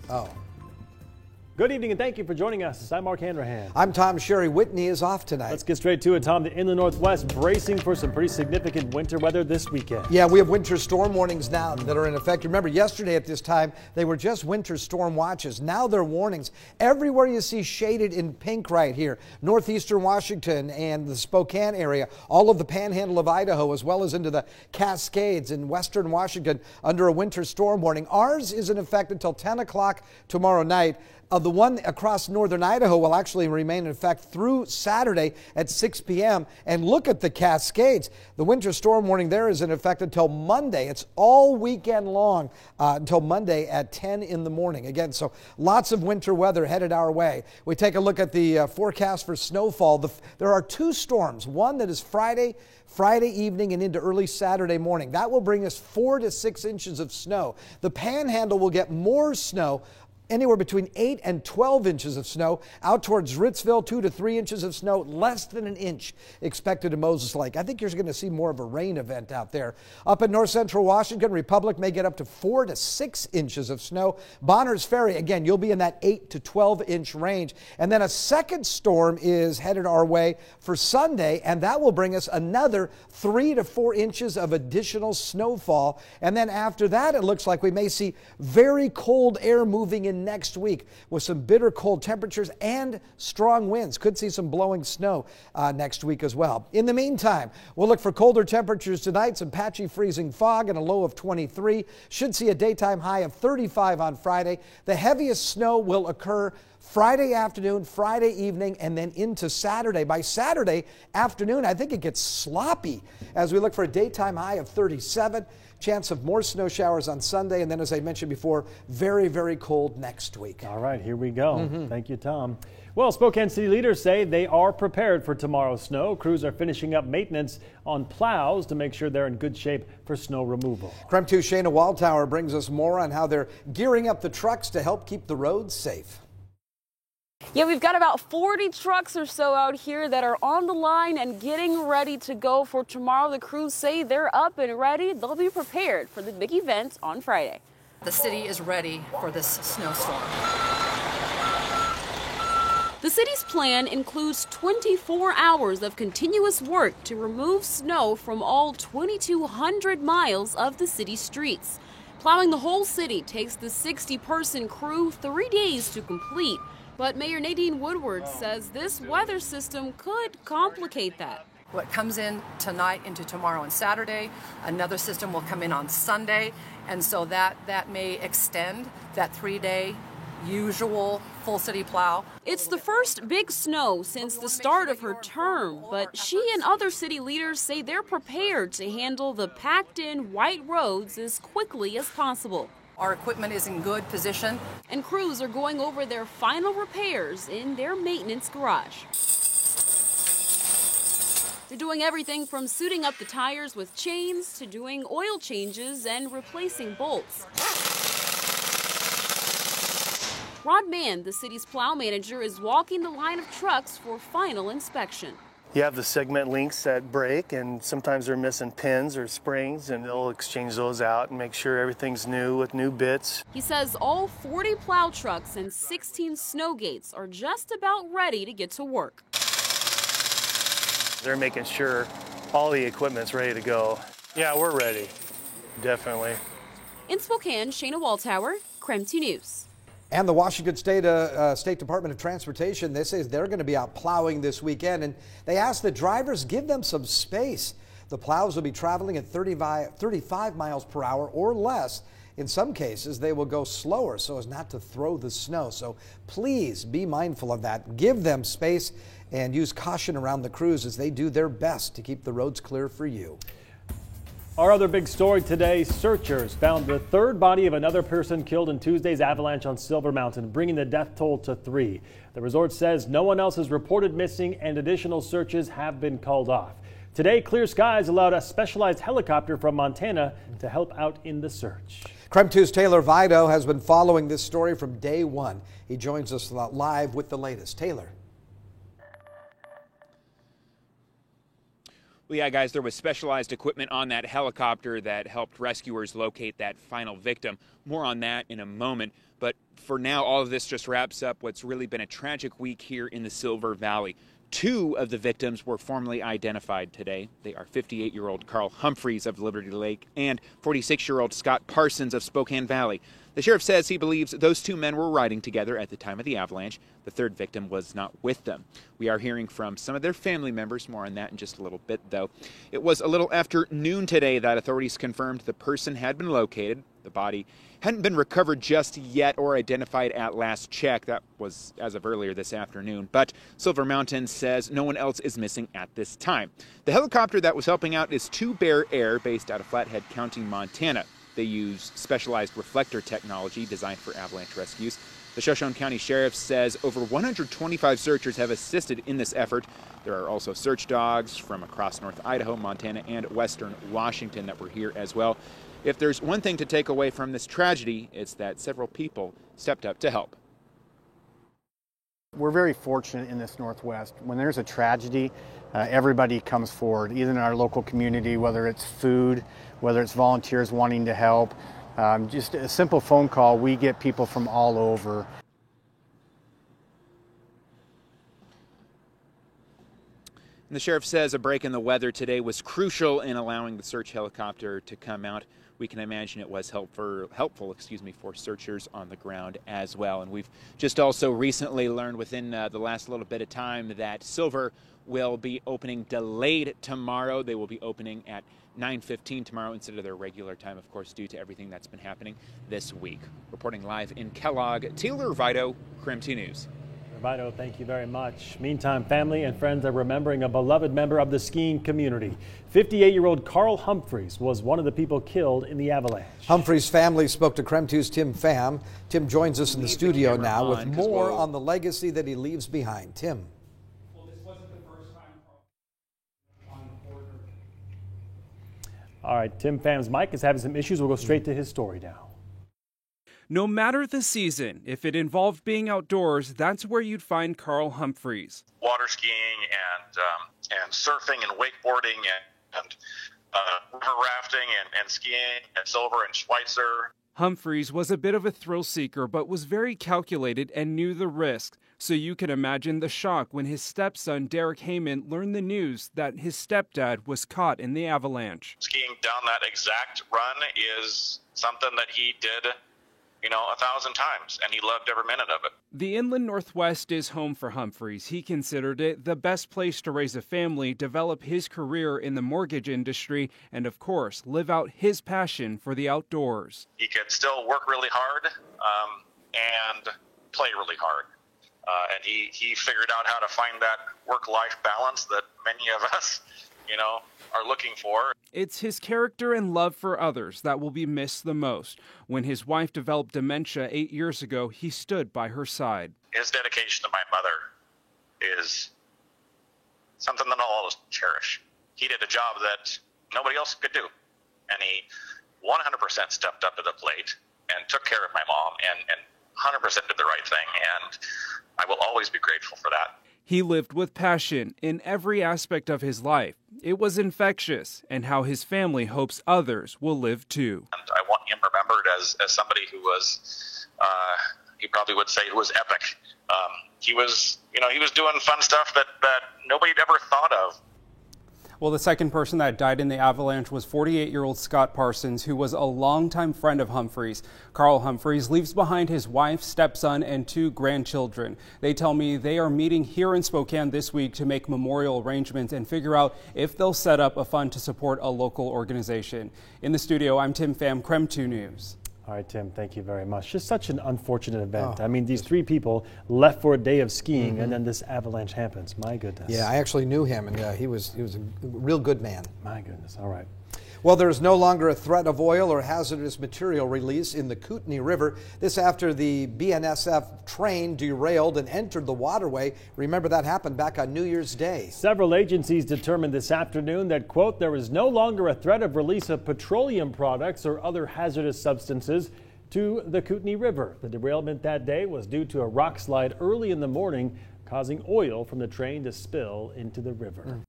Oh. Good evening and thank you for joining us. I'm Mark Hanrahan. I'm Tom Sherry. Whitney is off tonight. Let's get straight to it, Tom. The inland Northwest bracing for some pretty significant winter weather this weekend. Yeah, we have winter storm warnings now that are in effect. Remember, yesterday at this time, they were just winter storm watches. Now they're warnings. Everywhere you see shaded in pink right here, northeastern Washington and the Spokane area, all of the panhandle of Idaho, as well as into the Cascades in western Washington under a winter storm warning. Ours is in effect until 10 o'clock tomorrow night. The one across northern Idaho will actually remain in effect through Saturday at 6 p.m. And look at the Cascades. The winter storm warning there is in effect until Monday. It's all weekend long until Monday at 10 in the morning. Again, so lots of winter weather headed our way. We take a look at the forecast for snowfall. There are two storms, one that is Friday evening and into early Saturday morning. That will bring us 4 to 6 inches of snow. The Panhandle will get more snow, anywhere between 8 and 12 inches of snow. Out towards Ritzville, 2 to 3 inches of snow, less than an inch expected in Moses Lake. I think you're going to see more of a rain event out there. Up in north central Washington, Republic may get up to 4 to 6 inches of snow. Bonners Ferry, again, you'll be in that 8 to 12 inch range. And then a second storm is headed our way for Sunday, and that will bring us another 3 to 4 inches of additional snowfall. And then after that, it looks like we may see very cold air moving in next week with some bitter cold temperatures and strong winds. Could see some blowing snow next week as well. In the meantime, we'll look for colder temperatures tonight, some patchy freezing fog and a low of 23. Should see a daytime high of 35 on Friday. The heaviest snow will occur Friday afternoon, Friday evening, and then into Saturday. By Saturday afternoon, I think it gets sloppy as we look for a daytime high of 37. Chance of more snow showers on Sunday, and then, as I mentioned before, very, very cold next week. All right, here we go. Thank you, Tom. Well, Spokane City leaders say they are prepared for tomorrow's snow. Crews are finishing up maintenance on plows to make sure they're in good shape for snow removal. KREM 2's Shayna Waldtower brings us more on how they're gearing up the trucks to help keep the roads safe. Yeah, we've got about 40 trucks or so out here that are on the line and getting ready to go for tomorrow. The crews say they're up and ready. They'll be prepared for the big event on Friday. The city is ready for this snowstorm. The city's plan includes 24 hours of continuous work to remove snow from all 2,200 miles of the city streets. Plowing the whole city takes the 60-person crew 3 days to complete. But Mayor Nadine Woodward says this weather system could complicate that. What comes in tonight into tomorrow and Saturday, another system will come in on Sunday, and so that may extend that 3-day usual full city plow. It's the first big snow since the start of her term, but she and other city leaders say they're prepared to handle the packed-in white roads as quickly as possible. Our equipment is in good position. And crews are going over their final repairs in their maintenance garage. They're doing everything from suiting up the tires with chains to doing oil changes and replacing bolts. Rod Mann, the city's plow manager, is walking the line of trucks for final inspection. You have the segment links that break, and sometimes they're missing pins or springs, and they'll exchange those out and make sure everything's new with new bits. He says all 40 plow trucks and 16 snow gates are just about ready to get to work. They're making sure all the equipment's ready to go. Yeah, we're ready, definitely. In Spokane, Shayna Waldtower, KREM 2 News. And the Washington State Department of Transportation, they say they're going to be out plowing this weekend, and they ask the drivers give them some space. The plows will be traveling at 35 miles per hour or less. In some cases, they will go slower so as not to throw the snow. So please be mindful of that. Give them space and use caution around the crews as they do their best to keep the roads clear for you. Our other big story today, searchers found the third body of another person killed in Tuesday's avalanche on Silver Mountain, bringing the death toll to 3. The resort says no one else is reported missing and additional searches have been called off. Today, Clear Skies allowed a specialized helicopter from Montana to help out in the search. KREM 2's Taylor Vido has been following this story from day one. He joins us live with the latest. Taylor. Well, yeah, guys, there was specialized equipment on that helicopter that helped rescuers locate that final victim. More on that in a moment. But for now, all of this just wraps up what's really been a tragic week here in the Silver Valley. 2 of the victims were formally identified today. They are 58-year-old Carl Humphreys of Liberty Lake and 46-year-old Scott Parsons of Spokane Valley. The sheriff says he believes those 2 men were riding together at the time of the avalanche. The 3rd victim was not with them. We are hearing from some of their family members. More on that in just a little bit, though. It was a little after noon today that authorities confirmed the person had been located. The body hadn't been recovered just yet or identified at last check. That was as of earlier this afternoon. But Silver Mountain says no one else is missing at this time. The helicopter that was helping out is 2 Bear Air, based out of Flathead County, Montana. They use specialized reflector technology designed for avalanche rescues. The Shoshone County Sheriff says over 125 searchers have assisted in this effort. There are also search dogs from across North Idaho, Montana, and Western Washington that were here as well. If there's one thing to take away from this tragedy, it's that several people stepped up to help. We're very fortunate in this Northwest. When there's a tragedy, everybody comes forward, either in our local community, whether it's food, whether it's volunteers wanting to help. Just a simple phone call, we get people from all over. And the sheriff says a break in the weather today was crucial in allowing the search helicopter to come out. We can imagine it was helpful, for searchers on the ground as well. And we've just also recently learned within the last little bit of time that Silver will be opening delayed tomorrow. They will be opening at 9:15 tomorrow instead of their regular time, of course, due to everything that's been happening this week. Reporting live in Kellogg, Taylor Vito, KREM 2 News. Vito, thank you very much. Meantime, family and friends are remembering a beloved member of the skiing community. 58-year-old Carl Humphreys was one of the people killed in the avalanche. Humphreys' family spoke to KREM 2's Tim Pham. Tim joins us in the studio now with more on the legacy that he leaves behind. Tim. Well, this wasn't the first time on the border. All right, Tim Pham's mic is having some issues. We'll go straight to his story now. No matter the season, if it involved being outdoors, that's where you'd find Carl Humphreys. Water skiing and surfing and wakeboarding and river rafting and skiing at Silver and Schweitzer. Humphreys was a bit of a thrill seeker, but was very calculated and knew the risk. So you can imagine the shock when his stepson, Derek Heyman, learned the news that his stepdad was caught in the avalanche. Skiing down that exact run is something that he did 1,000 times, and he loved every minute of it. The inland Northwest is home for Humphreys. He considered it the best place to raise a family, develop his career in the mortgage industry, and of course, live out his passion for the outdoors. He could still work really hard and play really hard. And he figured out how to find that work-life balance that many of us, are looking for. It's his character and love for others that will be missed the most. When his wife developed dementia 8 years ago, he stood by her side. His dedication to my mother is something that I'll always cherish. He did a job that nobody else could do, and he 100% stepped up to the plate and took care of my mom and 100% did the right thing, and I will always be grateful for that. He lived with passion in every aspect of his life. It was infectious, and how his family hopes others will live too. And I want him remembered as somebody who was, he probably would say, who was epic. He was doing fun stuff that nobody had ever thought of. Well, the second person that died in the avalanche was 48-year-old Scott Parsons, who was a longtime friend of Humphreys. Carl Humphreys leaves behind his wife, stepson, and 2 grandchildren. They tell me they are meeting here in Spokane this week to make memorial arrangements and figure out if they'll set up a fund to support a local organization. In the studio, I'm Tim Pham, KREM 2 News. All right, Tim, thank you very much. Just such an unfortunate event. I mean, these 3 people left for a day of skiing, and then this avalanche happens. My goodness. Yeah, I actually knew him, and he was a real good man. My goodness. All right. Well, there is no longer a threat of oil or hazardous material release in the Kootenai River. This after the BNSF train derailed and entered the waterway. Remember, that happened back on New Year's Day. Several agencies determined this afternoon that, quote, there is no longer a threat of release of petroleum products or other hazardous substances to the Kootenai River. The derailment that day was due to a rock slide early in the morning, causing oil from the train to spill into the river.